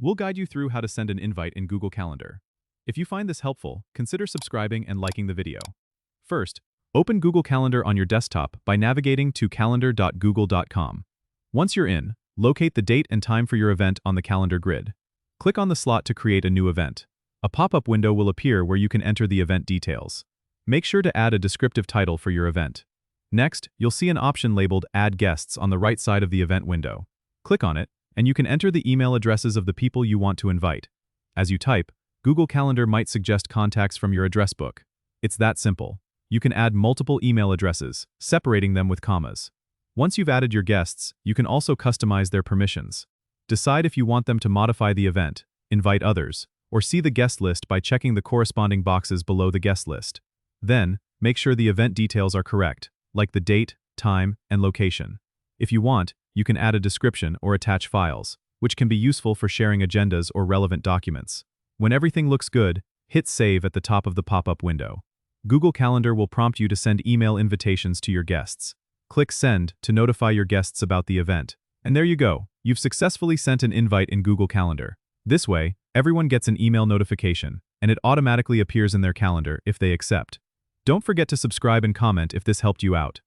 We'll guide you through how to send an invite in Google Calendar. If you find this helpful, consider subscribing and liking the video. First, open Google Calendar on your desktop by navigating to calendar.google.com. Once you're in, locate the date and time for your event on the calendar grid. Click on the slot to create a new event. A pop-up window will appear where you can enter the event details. Make sure to add a descriptive title for your event. Next, you'll see an option labeled Add Guests on the right side of the event window. Click on it, and you can enter the email addresses of the people you want to invite. As you type, Google Calendar might suggest contacts from your address book. It's that simple. You can add multiple email addresses, separating them with commas. Once you've added your guests, you can also customize their permissions. Decide if you want them to modify the event, invite others, or see the guest list by checking the corresponding boxes below the guest list. Then, make sure the event details are correct, like the date, time, and location. If you want, you can add a description or attach files, which can be useful for sharing agendas or relevant documents. When everything looks good, hit Save at the top of the pop-up window. Google Calendar will prompt you to send email invitations to your guests. Click Send to notify your guests about the event. And there you go, you've successfully sent an invite in Google Calendar. This way, everyone gets an email notification, and it automatically appears in their calendar if they accept. Don't forget to subscribe and comment if this helped you out.